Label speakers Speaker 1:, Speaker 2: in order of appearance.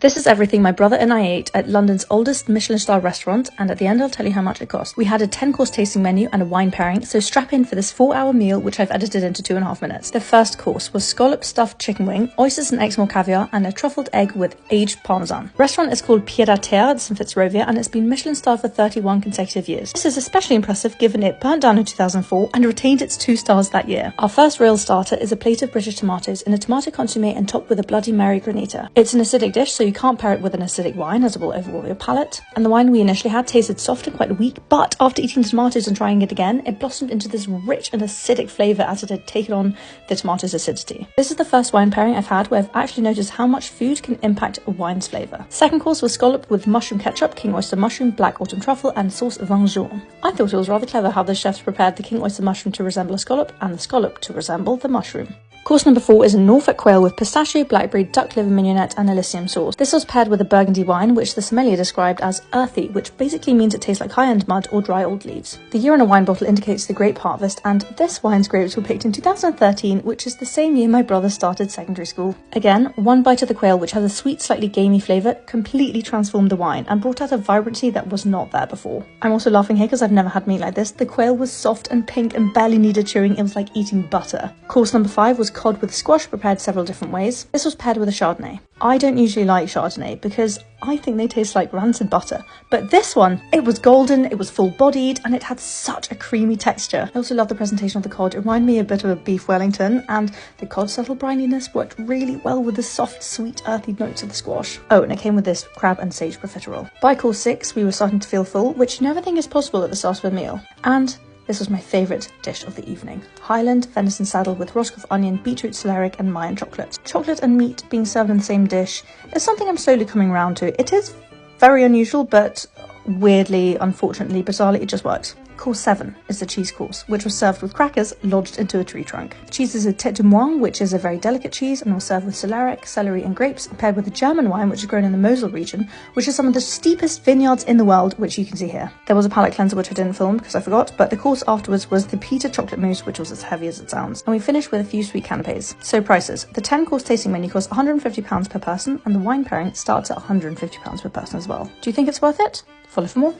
Speaker 1: This is everything my brother and I ate at London's oldest Michelin-star restaurant, and at the end I'll tell you how much it cost. We had a 10-course tasting menu and a wine pairing, so strap in for this 4-hour meal which I've edited into 2.5 minutes. The first course was scallop stuffed chicken wing, oysters and Exmoor caviar, and a truffled egg with aged parmesan. The restaurant is called Pied à Terre, it's in Fitzrovia, and it's been Michelin-starred for 31 consecutive years. This is especially impressive given it burnt down in 2004 and retained its 2 stars that year. Our first real starter is a plate of British tomatoes in a tomato consommé and topped with a Bloody Mary granita. It's an acidic dish, so you can't pair it with an acidic wine as it will overwhelm your palate. And the wine we initially had tasted soft and quite weak, but after eating the tomatoes and trying it again, it blossomed into this rich and acidic flavour as it had taken on the tomato's acidity. This is the first wine pairing I've had where I've actually noticed how much food can impact a wine's flavour. Second course was scallop with mushroom ketchup, king oyster mushroom, black autumn truffle, and sauce vin jaune. I thought it was rather clever how the chefs prepared the king oyster mushroom to resemble a scallop and the scallop to resemble the mushroom. Course number 4 is a Norfolk quail with pistachio, blackberry, duck liver mignonette and Elysium sauce. This was paired with a burgundy wine which the sommelier described as earthy, which basically means it tastes like high-end mud or dry old leaves. The year in a wine bottle indicates the grape harvest, and this wine's grapes were picked in 2013, which is the same year my brother started secondary school. Again, one bite of the quail, which has a sweet, slightly gamey flavour, completely transformed the wine and brought out a vibrancy that was not there before. I'm also laughing here because I've never had meat like this. The quail was soft and pink and barely needed chewing. It was like eating butter. Course number 5 was cod with squash, prepared several different ways. This was paired with a Chardonnay. I don't usually like Chardonnay because I think they taste like rancid butter, but this one, it was golden, it was full-bodied, and it had such a creamy texture. I also love the presentation of the cod. It reminded me a bit of a beef Wellington, and the cod's subtle brininess worked really well with the soft, sweet, earthy notes of the squash. Oh, and it came with this crab and sage profiterole. By course 6, we were starting to feel full, which you never think is possible at the start of a meal. And this was my favourite dish of the evening. Highland venison saddle with Roscoff onion, beetroot, celeriac and Mayan chocolate. Chocolate and meat being served in the same dish is something I'm slowly coming around to. It is very unusual, but weirdly, unfortunately, bizarrely, it just works. Course 7 is the cheese course, which was served with crackers lodged into a tree trunk. The cheese is a tête de moine, which is a very delicate cheese, and was served with celeriac, celery and grapes, paired with a German wine, which is grown in the Mosel region, which is some of the steepest vineyards in the world, which you can see here. There was a palate cleanser, which I didn't film because I forgot, but the course afterwards was the Peter chocolate mousse, which was as heavy as it sounds. And we finished with a few sweet canapes. So prices. The 10-course tasting menu costs £150 per person, and the wine pairing starts at £150 per person as well. Do you think it's worth it? Follow for more.